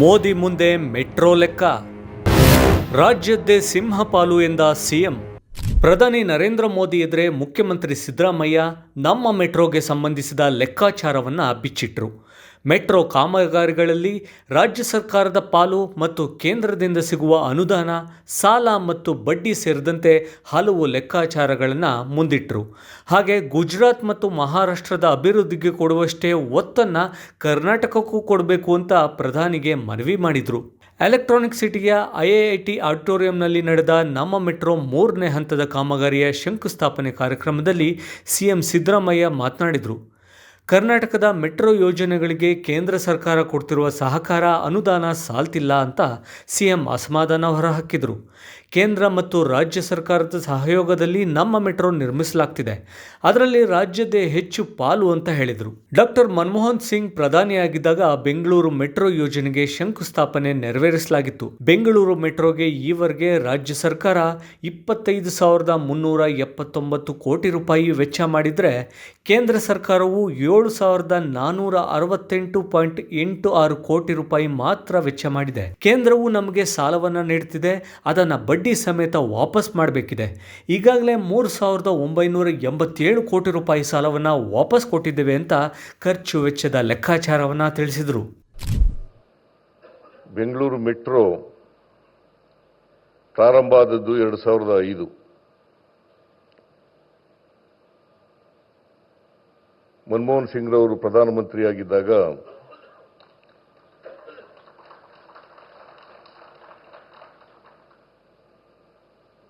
ಮೋದಿ ಮುಂದೆ ಮೆಟ್ರೋ ಲೆಕ್ಕ, ರಾಜ್ಯದ್ದೇ ಸಿಂಹಪಾಲು ಎಂದ ಸಿಎಂ. ಪ್ರಧಾನಿ ನರೇಂದ್ರ ಮೋದಿ ಎದುರೇ ಮುಖ್ಯಮಂತ್ರಿ ಸಿದ್ದರಾಮಯ್ಯ ನಮ್ಮ ಮೆಟ್ರೋಗೆ ಸಂಬಂಧಿಸಿದ ಲೆಕ್ಕಾಚಾರವನ್ನು ಬಿಚ್ಚಿಟ್ರು. ಮೆಟ್ರೋ ಕಾಮಗಾರಿಗಳಲ್ಲಿ ರಾಜ್ಯ ಸರ್ಕಾರದ ಪಾಲು ಮತ್ತು ಕೇಂದ್ರದಿಂದ ಸಿಗುವ ಅನುದಾನ, ಸಾಲ ಮತ್ತು ಬಡ್ಡಿ ಸೇರಿದಂತೆ ಹಲವು ಲೆಕ್ಕಾಚಾರಗಳನ್ನು ಮುಂದಿಟ್ಟರು. ಹಾಗೆ ಗುಜರಾತ್ ಮತ್ತು ಮಹಾರಾಷ್ಟ್ರದ ಅಭಿವೃದ್ಧಿಗೆ ಕೊಡುವಷ್ಟೇ ಒತ್ತನ್ನು ಕರ್ನಾಟಕಕ್ಕೂ ಕೊಡಬೇಕು ಅಂತ ಪ್ರಧಾನಿಗೆ ಮನವಿ ಮಾಡಿದರು. ಎಲೆಕ್ಟ್ರಾನಿಕ್ ಸಿಟಿಯ ಐಐಟಿ ಆಡಿಟೋರಿಯಂನಲ್ಲಿ ನಡೆದ ನಮ್ಮ ಮೆಟ್ರೋ 3ನೇ ಹಂತದ ಕಾಮಗಾರಿಯ ಶಂಕುಸ್ಥಾಪನೆ ಕಾರ್ಯಕ್ರಮದಲ್ಲಿ ಸಿಎಂ ಸಿದ್ದರಾಮಯ್ಯ ಮಾತನಾಡಿದರು. ಕರ್ನಾಟಕದ ಮೆಟ್ರೋ ಯೋಜನೆಗಳಿಗೆ ಕೇಂದ್ರ ಸರ್ಕಾರ ಕೊಡ್ತಿರುವ ಸಹಕಾರ, ಅನುದಾನ ಸಾಲ್ತಿಲ್ಲ ಅಂತ ಸಿಎಂ ಅಸಮಾಧಾನ ಹೊರಹಾಕಿದರು. ಕೇಂದ್ರ ಮತ್ತು ರಾಜ್ಯ ಸರ್ಕಾರದ ಸಹಯೋಗದಲ್ಲಿ ನಮ್ಮ ಮೆಟ್ರೋ ನಿರ್ಮಿಸಲಾಗ್ತಿದೆ, ಅದರಲ್ಲಿ ರಾಜ್ಯದ್ದೇ ಹೆಚ್ಚು ಪಾಲು ಅಂತ ಹೇಳಿದರು. ಡಾಕ್ಟರ್ ಮನಮೋಹನ್ ಸಿಂಗ್ ಪ್ರಧಾನಿಯಾಗಿದ್ದಾಗ ಬೆಂಗಳೂರು ಮೆಟ್ರೋ ಯೋಜನೆಗೆ ಶಂಕುಸ್ಥಾಪನೆ ನೆರವೇರಿಸಲಾಗಿತ್ತು. ಬೆಂಗಳೂರು ಮೆಟ್ರೋಗೆ ಈವರೆಗೆ ರಾಜ್ಯ ಸರ್ಕಾರ 25,379 ಕೋಟಿ ರೂಪಾಯಿ ವೆಚ್ಚ ಮಾಡಿದರೆ, ಕೇಂದ್ರ ಸರ್ಕಾರವು 7,468.86 ಕೋಟಿ ರೂಪಾಯಿ ಮಾತ್ರ ವೆಚ್ಚ ಮಾಡಿದೆ. ಕೇಂದ್ರವು ನಮಗೆ ಸಾಲವನ್ನು ನೀಡುತ್ತಿದೆ, ಅದನ್ನು ಬಡ್ಡಿ ಸಮೇತ ವಾಪಸ್ ಮಾಡಬೇಕಿದೆ. ಈಗಾಗಲೇ 3,987 ಕೋಟಿ ರೂಪಾಯಿ ಸಾಲವನ್ನು ವಾಪಸ್ ಕೊಟ್ಟಿದ್ದೇವೆ ಅಂತ ಖರ್ಚು ವೆಚ್ಚದ ಲೆಕ್ಕಾಚಾರವನ್ನು ತಿಳಿಸಿದರು. ಬೆಂಗಳೂರು ಮೆಟ್ರೋ ಪ್ರಾರಂಭ ಆದದ್ದು 2005. ಮನಮೋಹನ್ ಸಿಂಗ್ ರವರು ಪ್ರಧಾನಮಂತ್ರಿಯಾಗಿದ್ದಾಗ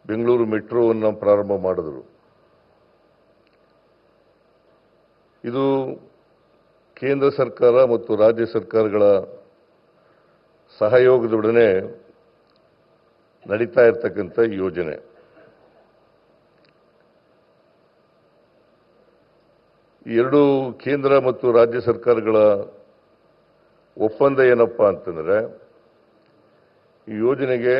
ಬೆಂಗಳೂರು ಮೆಟ್ರೋವನ್ನು ಪ್ರಾರಂಭ ಮಾಡಿದರು. ಇದು ಕೇಂದ್ರ ಸರ್ಕಾರ ಮತ್ತು ರಾಜ್ಯ ಸರ್ಕಾರಗಳ ಸಹಯೋಗದೊಡನೆ ನಡೀತಾ ಇರತಕ್ಕಂಥ ಯೋಜನೆ. ಎರಡು ಕೇಂದ್ರ ಮತ್ತು ರಾಜ್ಯ ಸರ್ಕಾರಗಳ ಒಪ್ಪಂದ ಏನಪ್ಪಾ ಅಂತಂದ್ರೆ, ಈ ಯೋಜನೆಗೆ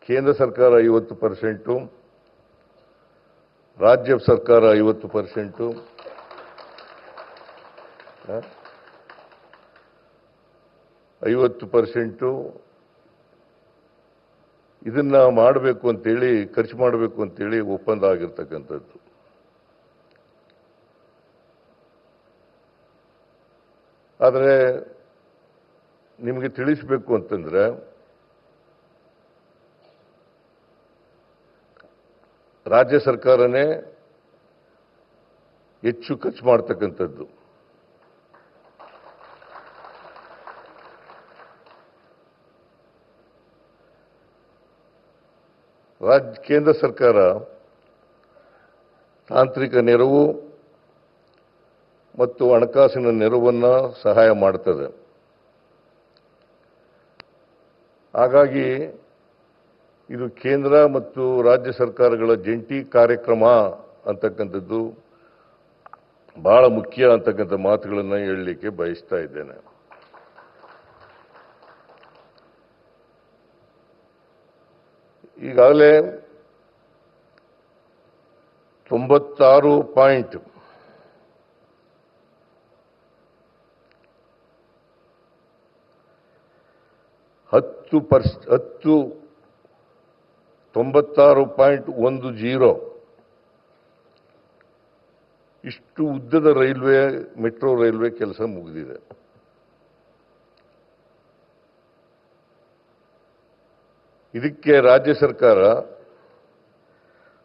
ಕೇಂದ್ರ ಸರ್ಕಾರ 50%, ರಾಜ್ಯ ಸರ್ಕಾರ 50%, 50% ಇದನ್ನ ಮಾಡಬೇಕು ಅಂತೇಳಿ, ಖರ್ಚು ಮಾಡಬೇಕು ಅಂತೇಳಿ ಒಪ್ಪಂದ ಆಗಿರ್ತಕ್ಕಂಥದ್ದು. ಆದರೆ ನಿಮಗೆ ತಿಳಿಸಬೇಕು ಅಂತಂದ್ರೆ, ರಾಜ್ಯ ಸರ್ಕಾರನೇ ಹೆಚ್ಚು ಖರ್ಚು ಮಾಡ್ತಕ್ಕಂಥದ್ದು. ಕೇಂದ್ರ ಸರ್ಕಾರ ತಾಂತ್ರಿಕ ನೆರವು ಮತ್ತು ಹಣಕಾಸಿನ ನೆರವನ್ನು ಸಹಾಯ ಮಾಡ್ತದೆ. ಹಾಗಾಗಿ ಇದು ಕೇಂದ್ರ ಮತ್ತು ರಾಜ್ಯ ಸರ್ಕಾರಗಳ ಜಂಟಿ ಕಾರ್ಯಕ್ರಮ ಅಂತಕ್ಕಂಥದ್ದು ಬಹಳ ಮುಖ್ಯ ಅಂತಕ್ಕಂಥ ಮಾತುಗಳನ್ನು ಹೇಳಲಿಕ್ಕೆ ಬಯಸ್ತಾ ಇದ್ದೇನೆ. ಈಗಾಗಲೇ 96.10% ಇಷ್ಟು ಉದ್ದದ ರೈಲ್ವೆ, ಮೆಟ್ರೋ ರೈಲ್ವೆ ಕೆಲಸ ಮುಗಿದಿದೆ. ಇದಕ್ಕೆ ರಾಜ್ಯ ಸರ್ಕಾರ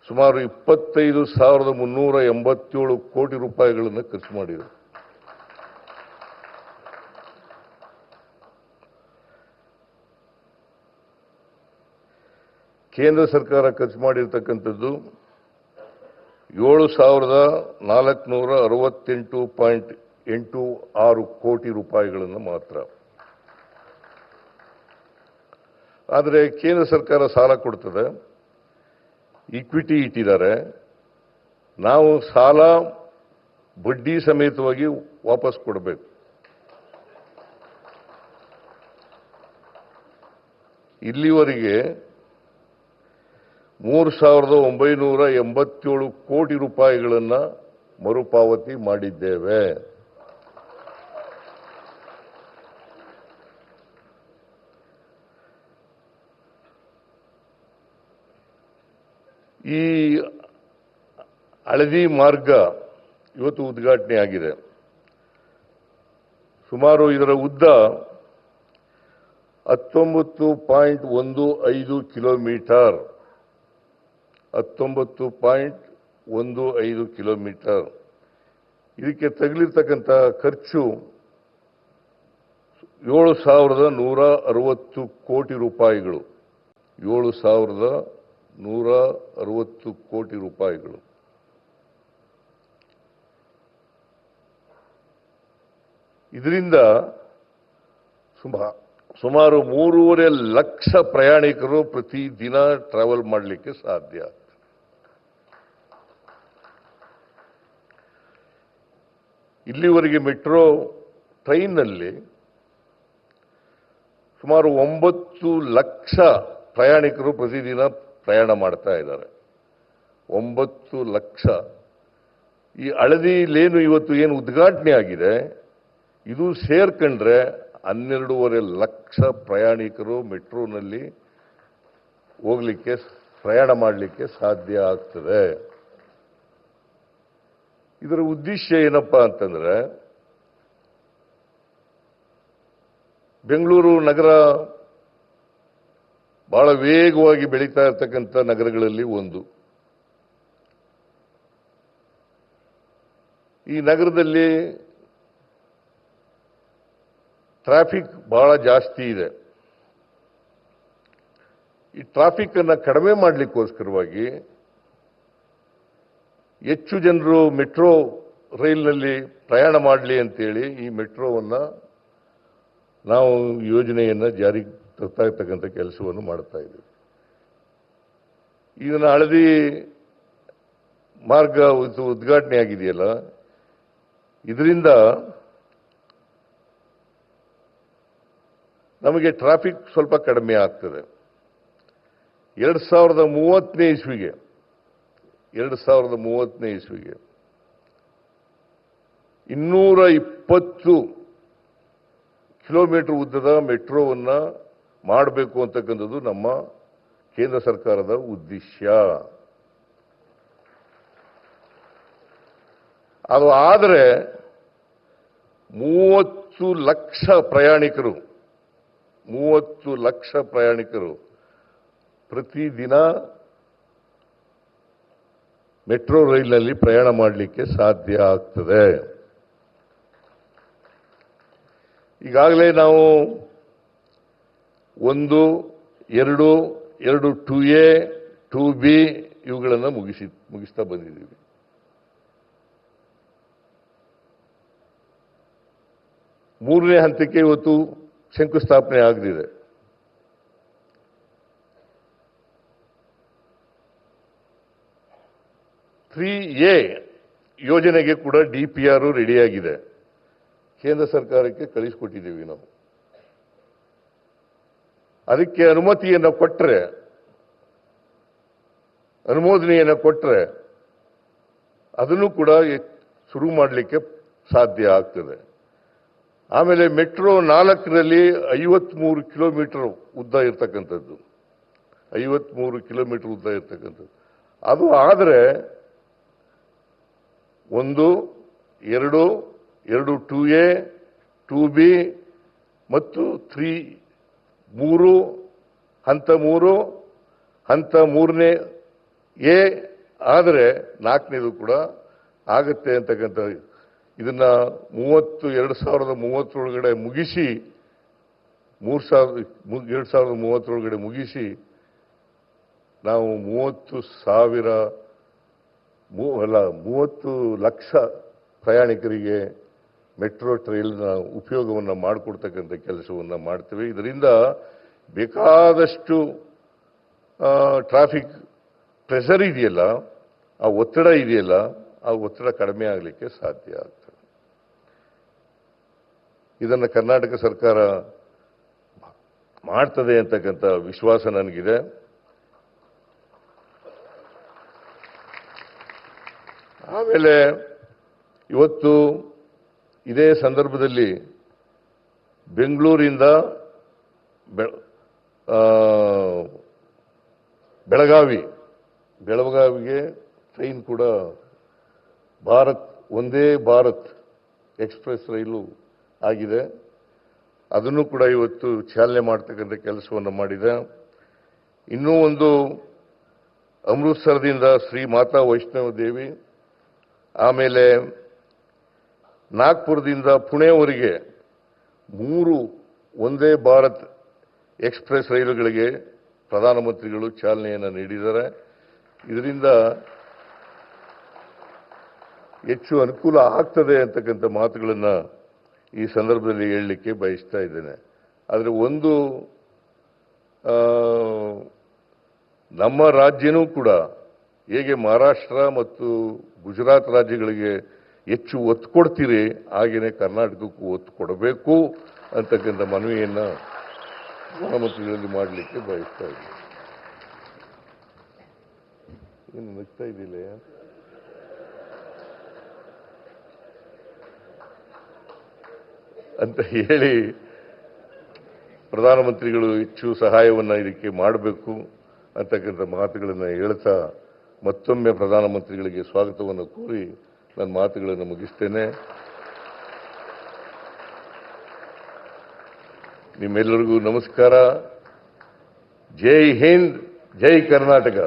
ಸುಮಾರು 25,387 ಕೋಟಿ ರೂಪಾಯಿಗಳನ್ನು ಖರ್ಚು ಮಾಡಿದೆ. ಕೇಂದ್ರ ಸರ್ಕಾರ ಖರ್ಚು ಮಾಡಿರ್ತಕ್ಕಂಥದ್ದು 7,468.86 ಕೋಟಿ ರೂಪಾಯಿಗಳನ್ನು ಮಾತ್ರ. ಆದರೆ ಕೇಂದ್ರ ಸರ್ಕಾರ ಸಾಲ ಕೊಡ್ತದೆ, ಈಕ್ವಿಟಿ ಇಟ್ಟಿದ್ದಾರೆ. ನಾವು ಸಾಲ ಬಡ್ಡಿ ಸಮೇತವಾಗಿ ವಾಪಸ್ ಕೊಡಬೇಕು. ಇಲ್ಲಿವರೆಗೆ 3,987 ಕೋಟಿ ರೂಪಾಯಿಗಳನ್ನು ಮರುಪಾವತಿ ಮಾಡಿದ್ದೇವೆ. ಈ ಹಳದಿ ಮಾರ್ಗ ಇವತ್ತು ಉದ್ಘಾಟನೆ ಆಗಿದೆ. ಸುಮಾರು ಇದರ ಉದ್ದ 19.15 ಕಿಲೋಮೀಟರ್. 19.15 ಕಿಲೋಮೀಟರ್. ಇದಕ್ಕೆ ತಗಲಿರ್ತಕ್ಕಂಥ ಖರ್ಚು 7,160 ಕೋಟಿ ರೂಪಾಯಿಗಳು. 7,160 ಕೋಟಿ ರೂಪಾಯಿಗಳು. ಇದರಿಂದ ಸುಮಾರು 3.5 ಲಕ್ಷ ಪ್ರಯಾಣಿಕರು ಪ್ರತಿ ದಿನ ಟ್ರಾವೆಲ್ ಮಾಡಲಿಕ್ಕೆ ಸಾಧ್ಯ. ಇಲ್ಲಿವರೆಗೆ ಮೆಟ್ರೋ ಟ್ರೈನ್ನಲ್ಲಿ ಸುಮಾರು 9 ಲಕ್ಷ ಪ್ರಯಾಣಿಕರು ಪ್ರತಿದಿನ ಪ್ರಯಾಣ ಮಾಡ್ತಾ ಇದ್ದಾರೆ. 9 ಲಕ್ಷ. ಈ ಹಳದಿ ಲೇನು ಇವತ್ತು ಏನು ಉದ್ಘಾಟನೆ ಆಗಿದೆ, ಇದು ಸೇರ್ಕೊಂಡ್ರೆ 12.5 ಲಕ್ಷ ಪ್ರಯಾಣಿಕರು ಮೆಟ್ರೋನಲ್ಲಿ ಹೋಗ್ಲಿಕ್ಕೆ, ಪ್ರಯಾಣ ಮಾಡಲಿಕ್ಕೆ ಸಾಧ್ಯ ಆಗ್ತದೆ. ಇದರ ಉದ್ದೇಶ ಏನಪ್ಪಾ ಅಂತಂದ್ರೆ, ಬೆಂಗಳೂರು ನಗರ ಬಹಳ ವೇಗವಾಗಿ ಬೆಳೀತಾ ಇರತಕ್ಕಂಥ ನಗರಗಳಲ್ಲಿ ಒಂದು. ಈ ನಗರದಲ್ಲಿ ಟ್ರಾಫಿಕ್ ಬಹಳ ಜಾಸ್ತಿ ಇದೆ. ಈ ಟ್ರಾಫಿಕ್ ಅನ್ನು ಕಡಿಮೆ ಮಾಡಲಿಕ್ಕೋಸ್ಕರವಾಗಿ ಹೆಚ್ಚು ಜನರು ಮೆಟ್ರೋ ರೈಲ್ನಲ್ಲಿ ಪ್ರಯಾಣ ಮಾಡಲಿ ಅಂತೇಳಿ ಈ ಮೆಟ್ರೋವನ್ನು ನಾವು ಯೋಜನೆಯನ್ನು ಜಾರಿಗೆ ತರ್ತಾ ಇರ್ತಕ್ಕಂಥ ಕೆಲಸವನ್ನು ಮಾಡ್ತಾ ಇದ್ದೀವಿ. ಇದನ್ನು ಹಳದಿ ಮಾರ್ಗ ಉದ್ಘಾಟನೆ ಆಗಿದೆಯಲ್ಲ, ಇದರಿಂದ ನಮಗೆ ಟ್ರಾಫಿಕ್ ಸ್ವಲ್ಪ ಕಡಿಮೆ ಆಗ್ತದೆ. 2030ನೇ ಇಸ್ವಿಗೆ 220 ಕಿಲೋಮೀಟರ್ ಉದ್ದದ ಮೆಟ್ರೋವನ್ನು ಮಾಡಬೇಕು ಅಂತಕ್ಕಂಥದ್ದು ನಮ್ಮ ಕೇಂದ್ರ ಸರ್ಕಾರದ ಉದ್ದೇಶ. ಅದು ಆದರೆ 30 ಲಕ್ಷ ಪ್ರಯಾಣಿಕರು ಪ್ರತಿದಿನ ಮೆಟ್ರೋ ರೈಲ್ನಲ್ಲಿ ಪ್ರಯಾಣ ಮಾಡಲಿಕ್ಕೆ ಸಾಧ್ಯ ಆಗ್ತದೆ. ಈಗಾಗಲೇ ನಾವು 1, 2, 2A, 2B ಇವುಗಳನ್ನು ಮುಗಿಸ್ತಾ ಬಂದಿದ್ದೀವಿ. ಮೂರನೇ ಹಂತಕ್ಕೆ ಇವತ್ತು ಶಂಕುಸ್ಥಾಪನೆ ಆಗಲಿದೆ. ಎ ಯೋಜನೆಗೆ ಕೂಡ DPR ರೆಡಿಯಾಗಿದೆ. ಕೇಂದ್ರ ಸರ್ಕಾರಕ್ಕೆ ಕಳಿಸಿಕೊಟ್ಟಿದ್ದೀವಿ ನಾವು. ಅದಕ್ಕೆ ಅನುಮೋದನೆಯನ್ನು ಕೊಟ್ಟರೆ ಅದನ್ನು ಕೂಡ ಶುರು ಮಾಡಲಿಕ್ಕೆ ಸಾಧ್ಯ ಆಗ್ತದೆ. ಆಮೇಲೆ ಮೆಟ್ರೋ 4ರಲ್ಲಿ 53 ಕಿಲೋಮೀಟರ್ ಉದ್ದ ಇರ್ತಕ್ಕಂಥದ್ದು. 53 ಕಿಲೋಮೀಟರ್ ಉದ್ದ ಇರ್ತಕ್ಕಂಥದ್ದು. ಅದು ಆದರೆ 1, 2, 2A, 2B ಮತ್ತು 3 ಹಂತ 3ನೇ ಎ ಆದರೆ 4ನೇದು ಕೂಡ ಆಗುತ್ತೆ ಅಂತಕ್ಕಂಥ ಇದನ್ನ 2030 ಒಳಗಡೆ ಮುಗಿಸಿ 2030 ಒಳಗಡೆ ಮುಗಿಸಿ ನಾವು 30 ಲಕ್ಷ ಪ್ರಯಾಣಿಕರಿಗೆ ಮೆಟ್ರೋ ಟ್ರೈಲ್ನ ಉಪಯೋಗವನ್ನು ಮಾಡಿಕೊಡ್ತಕ್ಕಂಥ ಕೆಲಸವನ್ನು ಮಾಡ್ತೇವೆ. ಇದರಿಂದ ಬೇಕಾದಷ್ಟು ಟ್ರಾಫಿಕ್ ಪ್ರೆಷರ್ ಇದೆಯಲ್ಲ, ಆ ಒತ್ತಡ ಇದೆಯಲ್ಲ, ಆ ಒತ್ತಡ ಕಡಿಮೆ ಆಗಲಿಕ್ಕೆ ಸಾಧ್ಯ ಆಗ್ತದೆ. ಇದನ್ನು ಕರ್ನಾಟಕ ಸರ್ಕಾರ ಮಾಡ್ತದೆ ಅಂತಕ್ಕಂಥ ವಿಶ್ವಾಸ ನನಗಿದೆ. ಆಮೇಲೆ ಇವತ್ತು ಇದೇ ಸಂದರ್ಭದಲ್ಲಿ ಬೆಂಗಳೂರಿಂದ ಬೆಳಗಾವಿ ಬೆಳಗಾವಿಗೆ ಟ್ರೈನ್ ಕೂಡ ಒಂದೇ ಭಾರತ್ ಎಕ್ಸ್ಪ್ರೆಸ್ ರೈಲು ಆಗಿದೆ. ಅದನ್ನು ಕೂಡ ಇವತ್ತು ಚಾಲನೆ ಮಾಡ್ತಕ್ಕಂಥ ಕೆಲಸವನ್ನು ಮಾಡಿದೆ. ಇನ್ನೂ ಒಂದು ಅಮೃತಸರದಿಂದ ಶ್ರೀ ಮಾತಾ ವೈಷ್ಣವ ದೇವಿ, ಆಮೇಲೆ ನಾಗ್ಪುರದಿಂದ ಪುಣೆವರೆಗೆ 3 ಒಂದೇ ಭಾರತ್ ಎಕ್ಸ್ಪ್ರೆಸ್ ರೈಲುಗಳಿಗೆ ಪ್ರಧಾನಮಂತ್ರಿಗಳು ಚಾಲನೆಯನ್ನು ನೀಡಿದ್ದಾರೆ. ಇದರಿಂದ ಹೆಚ್ಚು ಅನುಕೂಲ ಆಗ್ತದೆ ಅಂತಕ್ಕಂಥ ಮಾತುಗಳನ್ನು ಈ ಸಂದರ್ಭದಲ್ಲಿ ಹೇಳಲಿಕ್ಕೆ ಬಯಸ್ತಾ ಇದ್ದೇನೆ. ಆದರೆ ಒಂದು ನಮ್ಮ ರಾಜ್ಯನೂ ಕೂಡ ಹೇಗೆ ಮಹಾರಾಷ್ಟ್ರ ಮತ್ತು ಗುಜರಾತ್ ರಾಜ್ಯಗಳಿಗೆ ಹೆಚ್ಚು ಒತ್ತು ಕೊಡ್ತೀರಿ, ಹಾಗೆಯೇ ಕರ್ನಾಟಕಕ್ಕೂ ಒತ್ತು ಕೊಡಬೇಕು ಅಂತಕ್ಕಂಥ ಮನವಿಯನ್ನು ಪ್ರಧಾನಮಂತ್ರಿಗಳಲ್ಲಿ ಮಾಡಲಿಕ್ಕೆ ಬಯಸ್ತಾ ಇದ್ದೀನಿ. ಏನು ನಗ್ತಾ ಇದ್ದಿಲ್ಲ ಅಂತ ಹೇಳಿ ಪ್ರಧಾನಮಂತ್ರಿಗಳು ಹೆಚ್ಚು ಸಹಾಯವನ್ನು ಇದಕ್ಕೆ ಮಾಡಬೇಕು ಅಂತಕ್ಕಂಥ ಮಾತುಗಳನ್ನು ಹೇಳ್ತಾ ಮತ್ತೊಮ್ಮೆ ಪ್ರಧಾನಮಂತ್ರಿಗಳಿಗೆ ಸ್ವಾಗತವನ್ನು ಕೋರಿ ನನ್ನ ಮಾತುಗಳನ್ನು ಮುಗಿಸ್ತೇನೆ. ನಿಮ್ಮೆಲ್ಲರಿಗೂ ನಮಸ್ಕಾರ. ಜೈ ಹಿಂದ್, ಜೈ ಕರ್ನಾಟಕ.